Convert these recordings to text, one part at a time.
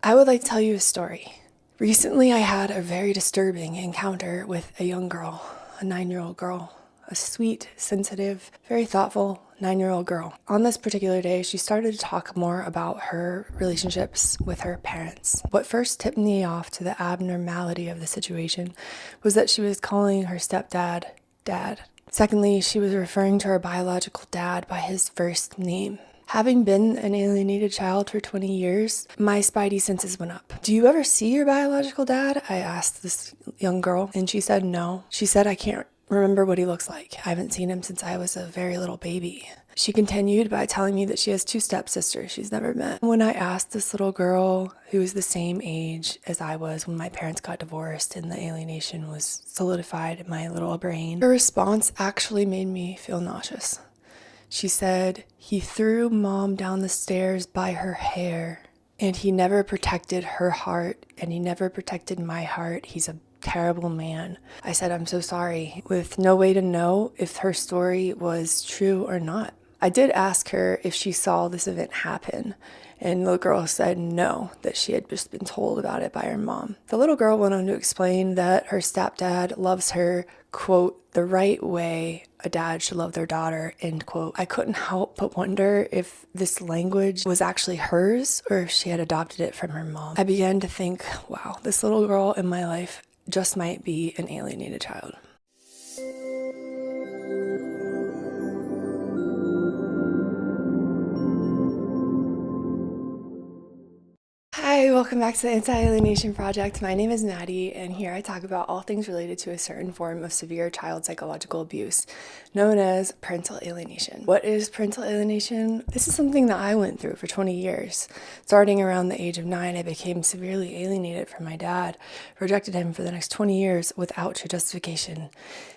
I would like to tell you a story. Recently, I had a very disturbing encounter with a young girl, a 9-year-old girl, a sweet, sensitive, very thoughtful 9-year-old girl. On this particular day, she started to talk more about her relationships with her parents. What first tipped me off to the abnormality of the situation was that she was calling her stepdad Dad. Secondly, she was referring to her biological dad by his first name. Having been an alienated child for 20 years, my spidey senses went up. Do you ever see your biological dad? I asked this young girl, and she said no. She said, I can't remember what he looks like. I haven't seen him since I was a very little baby. She continued by telling me that she has 2 stepsisters she's never met. When I asked this little girl, who was the same age as I was when my parents got divorced and the alienation was solidified in my little brain, her response actually made me feel nauseous. She said, he threw Mom down the stairs by her hair, and he never protected her heart, and he never protected my heart. He's a terrible man. I said, I'm so sorry, with no way to know if her story was true or not. I did ask her if she saw this event happen, and the girl said no, that she had just been told about it by her mom. The little girl went on to explain that her stepdad loves her, quote, the right way a dad should love their daughter, end quote. I couldn't help but wonder if this language was actually hers or if she had adopted it from her mom. I began to think, wow, this little girl in my life just might be an alienated child. Hi, welcome back to the Anti-Alienation Project. My name is Maddie, and here I talk about all things related to a certain form of severe child psychological abuse, known as parental alienation. What is parental alienation? This is something that I went through for 20 years. Starting around the age of 9, I became severely alienated from my dad, rejected him for the next 20 years without true justification.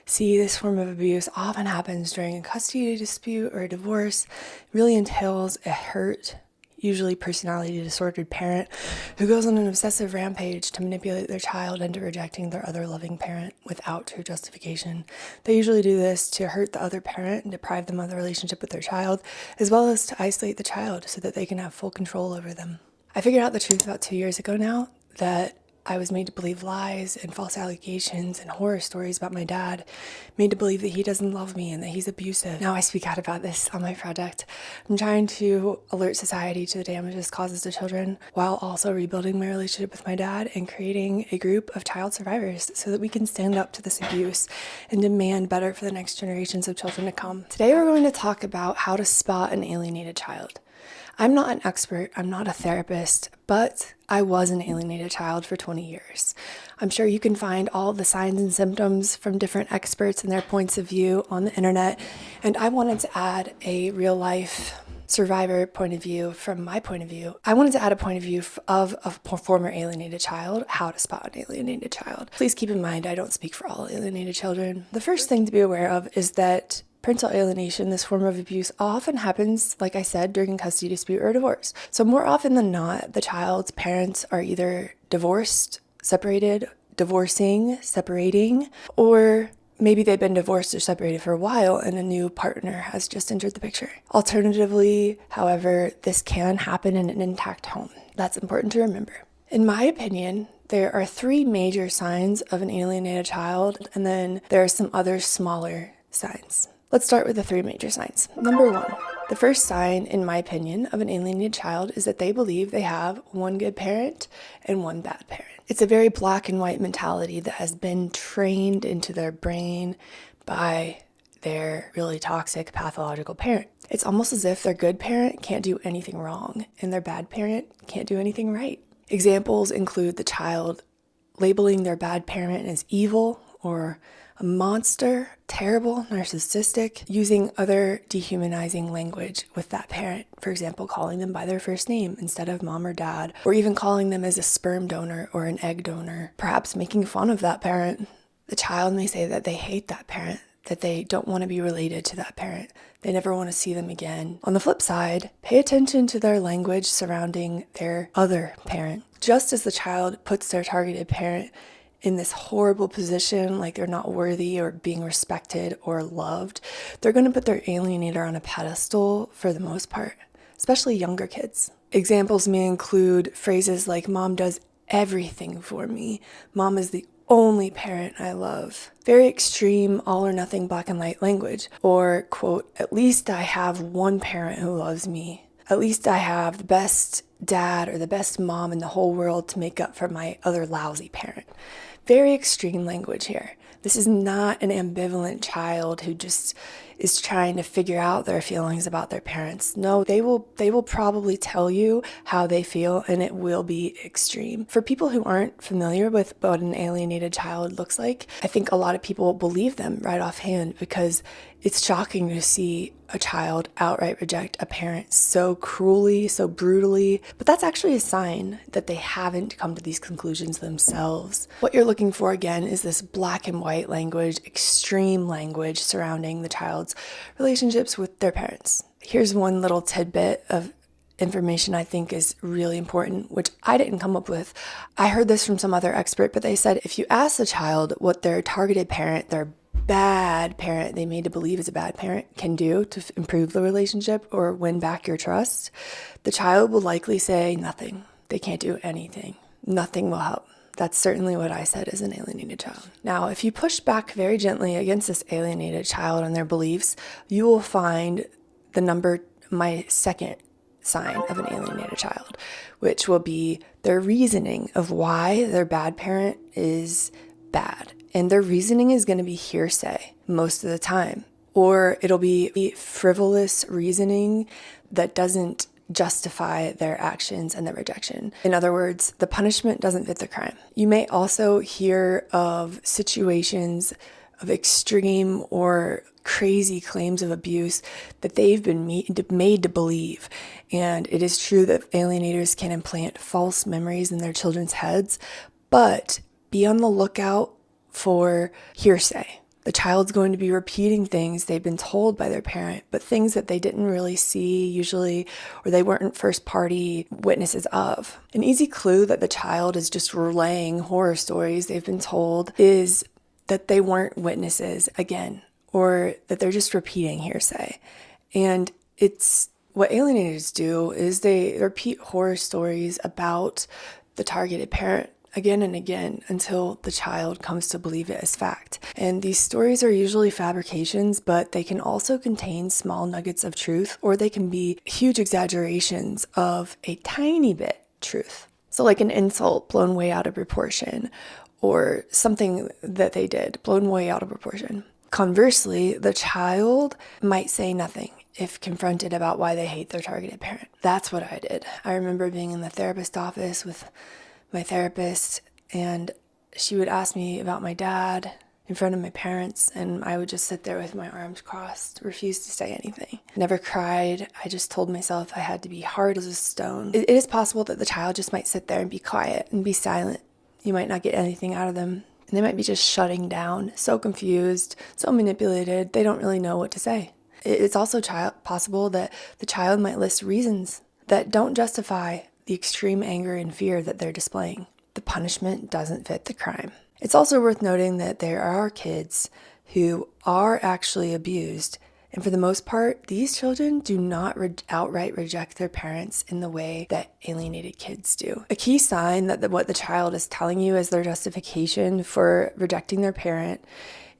See, this form of abuse often happens during a custody dispute or a divorce. It really entails a hurt, usually personality disordered parent who goes on an obsessive rampage to manipulate their child into rejecting their other loving parent without true justification. They usually do this to hurt the other parent and deprive them of the relationship with their child, as well as to isolate the child so that they can have full control over them. I figured out the truth about 2 years ago now, that I was made to believe lies and false allegations and horror stories about my dad, made to believe that he doesn't love me and that he's abusive. Now I speak out about this on my project. I'm trying to alert society to the damages causes to children while also rebuilding my relationship with my dad and creating a group of child survivors so that we can stand up to this abuse and demand better for the next generations of children to come. Today we're going to talk about how to spot an alienated child. I'm not an expert, I'm not a therapist, but I was an alienated child for 20 years. I'm sure you can find all the signs and symptoms from different experts and their points of view on the internet, and I wanted to add a real life survivor point of view from my point of view. I wanted to add a point of view of a former alienated child, how to spot an alienated child. Please keep in mind, I don't speak for all alienated children. The first thing to be aware of is that parental alienation, this form of abuse, often happens, like I said, during a custody dispute or divorce. So more often than not, the child's parents are either divorced, separated, divorcing, separating, or maybe they've been divorced or separated for a while and a new partner has just entered the picture. Alternatively, however, this can happen in an intact home. That's important to remember. In my opinion, there are 3 major signs of an alienated child, and then there are some other smaller signs. Let's start with the 3 major signs. Number 1, the first sign, in my opinion, of an alienated child is that they believe they have one good parent and one bad parent. It's a very black and white mentality that has been trained into their brain by their really toxic pathological parent. It's almost as if their good parent can't do anything wrong and their bad parent can't do anything right. Examples include the child labeling their bad parent as evil or a monster, terrible, narcissistic, using other dehumanizing language with that parent. For example, calling them by their first name instead of mom or dad, or even calling them as a sperm donor or an egg donor, perhaps making fun of that parent. The child may say that they hate that parent, that they don't want to be related to that parent. They never want to see them again. On the flip side, pay attention to their language surrounding their other parent. Just as the child puts their targeted parent in this horrible position, like they're not worthy or being respected or loved, they're going to put their alienator on a pedestal for the most part, especially younger kids. Examples may include phrases like, "Mom does everything for me," "Mom is the only parent I love." Very extreme, all or nothing black and white language. Or, quote, "At least I have one parent who loves me. At least I have the best dad or the best mom in the whole world to make up for my other lousy parent." Very extreme language here. This is not an ambivalent child who just is trying to figure out their feelings about their parents. No, they will probably tell you how they feel, and it will be extreme. For people who aren't familiar with what an alienated child looks like, I think a lot of people believe them right offhand because it's shocking to see a child outright reject a parent so cruelly, so brutally, but that's actually a sign that they haven't come to these conclusions themselves. What you're looking for, again, is this black and white language, extreme language surrounding the child's relationships with their parents. Here's one little tidbit of information I think is really important, which I didn't come up with. I heard this from some other expert, but they said if you ask the child what their targeted parent, their bad parent they made to believe is a bad parent, can do to improve the relationship or win back your trust, the child will likely say nothing. They can't do anything. Nothing will help. That's certainly what I said as an alienated child. Now, if you push back very gently against this alienated child and their beliefs, you will find my second sign of an alienated child, which will be their reasoning of why their bad parent is bad. And their reasoning is going to be hearsay most of the time. Or it'll be frivolous reasoning that doesn't justify their actions and their rejection. In other words, the punishment doesn't fit the crime. You may also hear of situations of extreme or crazy claims of abuse that they've been made to believe. And it is true that alienators can implant false memories in their children's heads, but be on the lookout for hearsay. The child's going to be repeating things they've been told by their parent, but things that they didn't really see usually, or they weren't first party witnesses of. An easy clue that the child is just relaying horror stories they've been told is that they weren't witnesses again, or that they're just repeating hearsay. And it's what alienators do is they repeat horror stories about the targeted parent again and again until the child comes to believe it as fact. And these stories are usually fabrications, but they can also contain small nuggets of truth, or they can be huge exaggerations of a tiny bit truth. So like an insult blown way out of proportion, or something that they did blown way out of proportion. Conversely, the child might say nothing if confronted about why they hate their targeted parent. That's what I did. I remember being in the therapist office with my therapist, and she would ask me about my dad in front of my parents, and I would just sit there with my arms crossed, refuse to say anything. Never cried. I just told myself I had to be hard as a stone. It is possible that the child just might sit there and be quiet and be silent. You might not get anything out of them, and they might be just shutting down, so confused, so manipulated, they don't really know what to say. It's also possible that the child might list reasons that don't justify the extreme anger and fear that they're displaying. The punishment doesn't fit the crime. It's also worth noting that there are kids who are actually abused, and for the most part, these children do not outright reject their parents in the way that alienated kids do. A key sign that what the child is telling you as their justification for rejecting their parent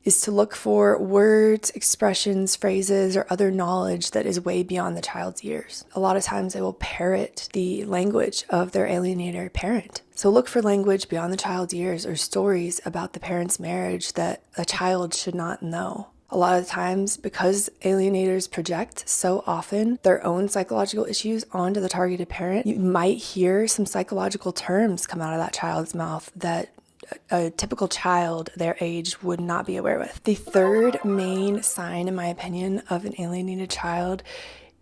is to look for words, expressions, phrases, or other knowledge that is way beyond the child's years. A lot of times they will parrot the language of their alienator parent. So look for language beyond the child's years or stories about the parent's marriage that a child should not know. A lot of times, because alienators project so often their own psychological issues onto the targeted parent, you might hear some psychological terms come out of that child's mouth that a typical child their age would not be aware with. The third main sign, in my opinion, of an alienated child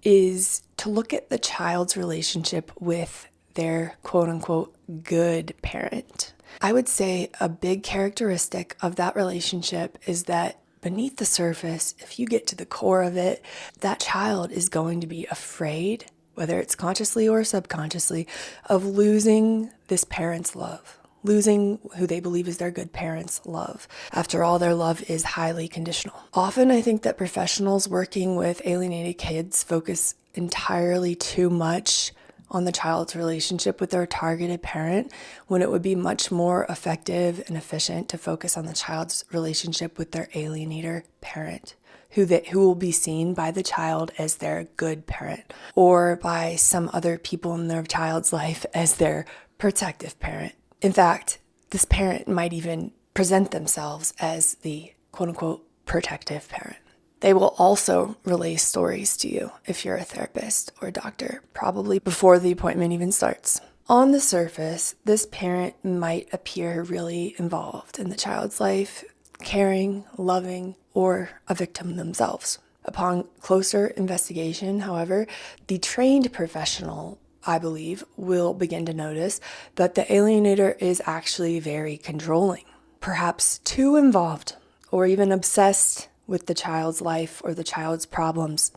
is to look at the child's relationship with their quote-unquote good parent. I would say a big characteristic of that relationship is that beneath the surface, if you get to the core of it, that child is going to be afraid, whether it's consciously or subconsciously, of losing this parent's love. Losing who they believe is their good parents' love. After all, their love is highly conditional. Often, I think that professionals working with alienated kids focus entirely too much on the child's relationship with their targeted parent when it would be much more effective and efficient to focus on the child's relationship with their alienator parent, who will be seen by the child as their good parent, or by some other people in their child's life as their protective parent. In fact, this parent might even present themselves as the quote-unquote protective parent. They will also relay stories to you if you're a therapist or a doctor, probably before the appointment even starts. On the surface, this parent might appear really involved in the child's life, caring, loving, or a victim themselves. Upon closer investigation, however, the trained professional, I believe, will begin to notice that the alienator is actually very controlling, perhaps too involved, or even obsessed with the child's life or the child's problems.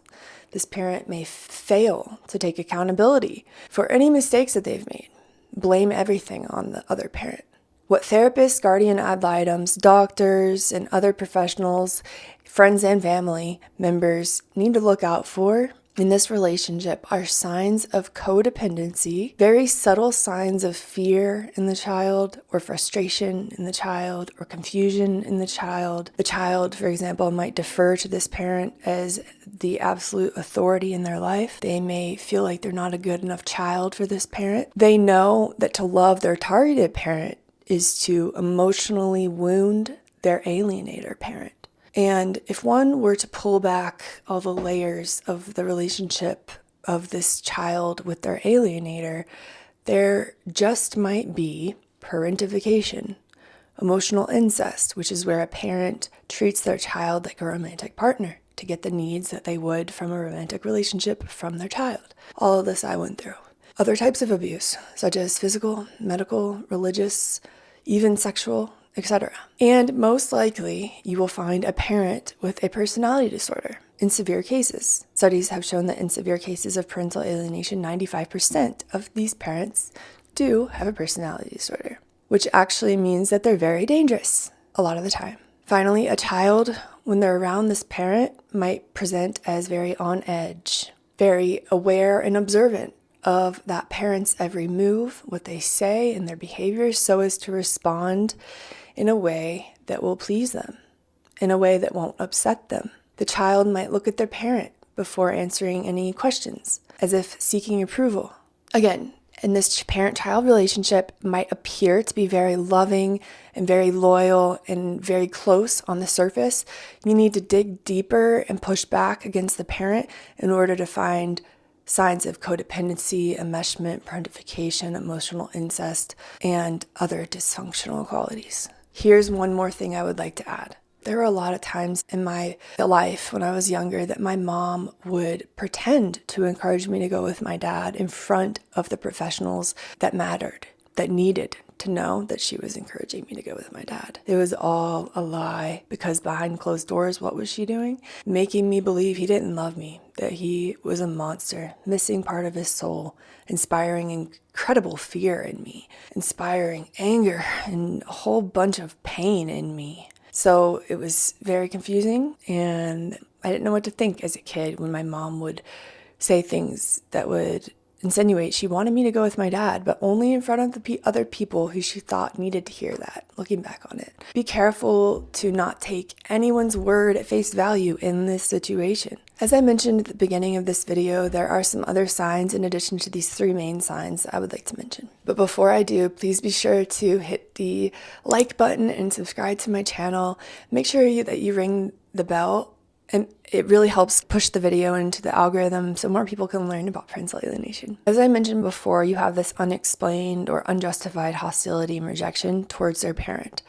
This parent may fail to take accountability for any mistakes that they've made, blame everything on the other parent. What therapists, guardian ad litems, doctors, and other professionals, friends and family members need to look out for in this relationship are signs of codependency, very subtle signs of fear in the child, or frustration in the child, or confusion in the child. The child, for example, might defer to this parent as the absolute authority in their life. They may feel like they're not a good enough child for this parent. They know that to love their targeted parent is to emotionally wound their alienator parent. And if one were to pull back all the layers of the relationship of this child with their alienator, there just might be parentification, emotional incest, which is where a parent treats their child like a romantic partner to get the needs that they would from a romantic relationship from their child. All of this I went through. Other types of abuse, such as physical, medical, religious, even sexual, etc. And most likely, you will find a parent with a personality disorder in severe cases. Studies have shown that in severe cases of parental alienation, 95% of these parents do have a personality disorder, which actually means that they're very dangerous a lot of the time. Finally, a child, when they're around this parent, might present as very on edge, very aware and observant of that parent's every move, what they say, and their behaviors, so as to respond in a way that will please them, in a way that won't upset them. The child might look at their parent before answering any questions, as if seeking approval. Again, in this parent-child relationship might appear to be very loving and very loyal and very close on the surface. You need to dig deeper and push back against the parent in order to find signs of codependency, enmeshment, parentification, emotional incest, and other dysfunctional qualities. Here's one more thing I would like to add. There were a lot of times in my life when I was younger that my mom would pretend to encourage me to go with my dad in front of the professionals that mattered, that needed to know that she was encouraging me to go with my dad. It was all a lie, because behind closed doors, what was she doing? Making me believe he didn't love me, that he was a monster, missing part of his soul, inspiring incredible fear in me, inspiring anger and a whole bunch of pain in me. So it was very confusing, and I didn't know what to think as a kid when my mom would say things that would insinuate she wanted me to go with my dad, but only in front of the other people who she thought needed to hear that, looking back on it. Be careful to not take anyone's word at face value in this situation. As I mentioned at the beginning of this video, there are some other signs in addition to these three main signs I would like to mention. But before I do, please be sure to hit the like button and subscribe to my channel. Make sure that you ring the bell, and it really helps push the video into the algorithm so more people can learn about parental alienation. As I mentioned before, you have this unexplained or unjustified hostility and rejection towards their parent.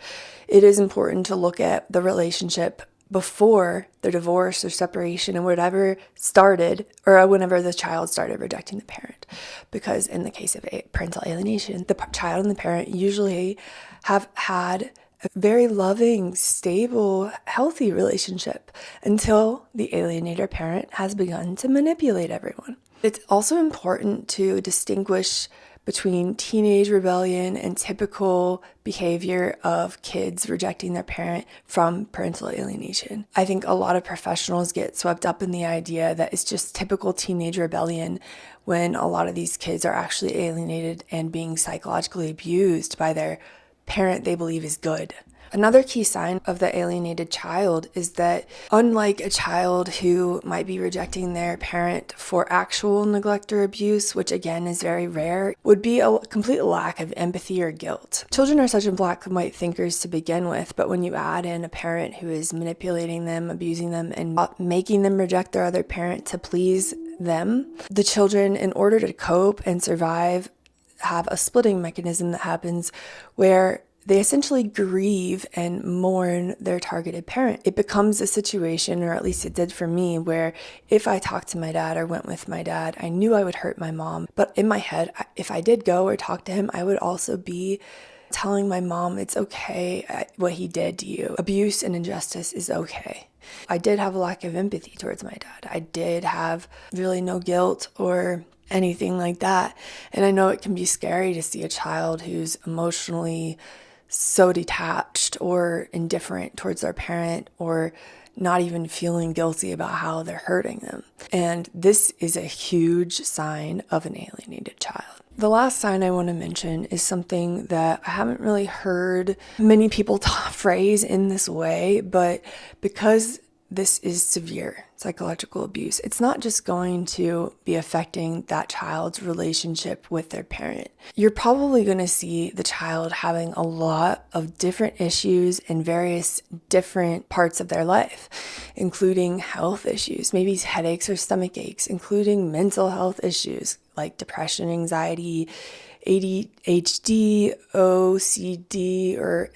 It is important to look at the relationship before the divorce or separation and whatever started, or whenever the child started rejecting the parent. Because in the case of parental alienation, the child and the parent usually have had a very loving, stable, healthy relationship until the alienator parent has begun to manipulate everyone. It's also important to distinguish between teenage rebellion and typical behavior of kids rejecting their parent from parental alienation. I think a lot of professionals get swept up in the idea that it's just typical teenage rebellion when a lot of these kids are actually alienated and being psychologically abused by their parent they believe is good. Another key sign of the alienated child is that, unlike a child who might be rejecting their parent for actual neglect or abuse, which again is very rare, would be a complete lack of empathy or guilt. Children are such black and white thinkers to begin with, but when you add in a parent who is manipulating them, abusing them, and making them reject their other parent to please them, the children, in order to cope and survive, have a splitting mechanism that happens where they essentially grieve and mourn their targeted parent. It becomes a situation, or at least it did for me, where if I talked to my dad or went with my dad, I knew I would hurt my mom. But in my head, if I did go or talk to him, I would also be telling my mom it's okay what he did to you. Abuse and injustice is okay. I did have a lack of empathy towards my dad. I did have really no guilt or anything like that. And I know it can be scary to see a child who's emotionally so detached or indifferent towards their parent, or not even feeling guilty about how they're hurting them. And this is a huge sign of an alienated child. The last sign I want to mention is something that I haven't really heard many people phrase in this way, but because this is severe psychological abuse, it's not just going to be affecting that child's relationship with their parent. You're probably going to see the child having a lot of different issues in various different parts of their life, including health issues, maybe headaches or stomach aches, including mental health issues like depression, anxiety, ADHD, OCD, or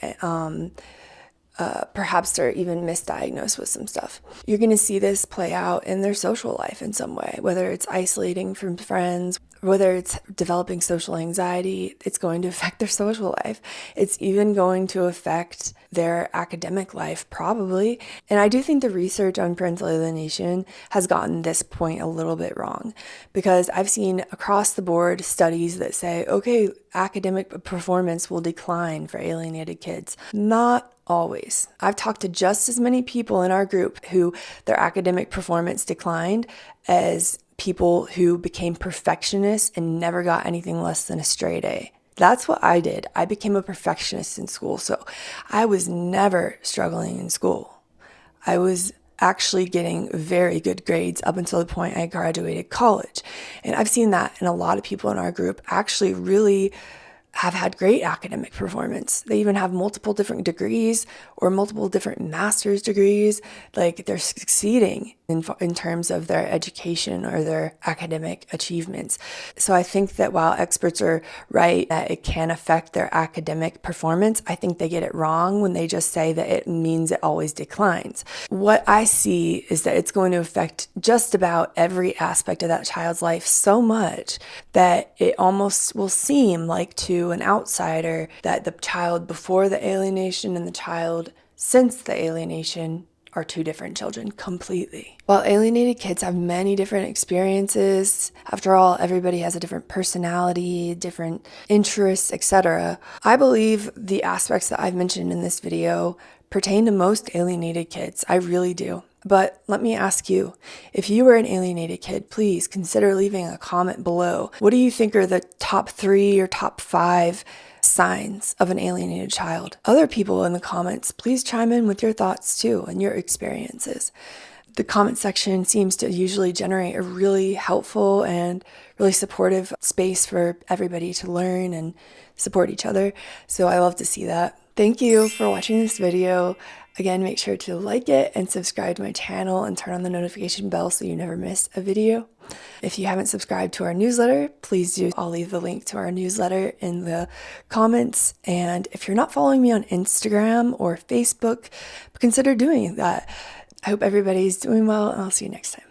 perhaps they're even misdiagnosed with some stuff. You're going to see this play out in their social life in some way, whether it's isolating from friends, whether it's developing social anxiety. It's going to affect their social life. It's even going to affect their academic life, probably. And I do think the research on parental alienation has gotten this point a little bit wrong, because I've seen across the board studies that say, okay, academic performance will decline for alienated kids. Not always. I've talked to just as many people in our group who their academic performance declined as people who became perfectionists and never got anything less than a straight A. That's what I did. I became a perfectionist in school. So I was never struggling in school. I was actually getting very good grades up until the point I graduated college. And I've seen that in a lot of people in our group actually really have had great academic performance. They even have multiple different degrees or multiple different master's degrees. Like, they're succeeding in terms of their education or their academic achievements. So I think that while experts are right that it can affect their academic performance, I think they get it wrong when they just say that it means it always declines. What I see is that it's going to affect just about every aspect of that child's life so much that it almost will seem like to an outsider that the child before the alienation and the child since the alienation are two different children completely. While alienated kids have many different experiences, after all, everybody has a different personality, different interests, etc., I believe the aspects that I've mentioned in this video pertain to most alienated kids. I really do. But let me ask you, if you were an alienated kid, please consider leaving a comment below. What do you think are the top 3 or top 5 signs of an alienated child? Other people in the comments, please chime in with your thoughts too and your experiences. The comment section seems to usually generate a really helpful and really supportive space for everybody to learn and support each other. So I love to see that. Thank you for watching this video. Again, make sure to like it and subscribe to my channel and turn on the notification bell so you never miss a video. If you haven't subscribed to our newsletter, please do. I'll leave the link to our newsletter in the comments. And if you're not following me on Instagram or Facebook, consider doing that. I hope everybody's doing well, and I'll see you next time.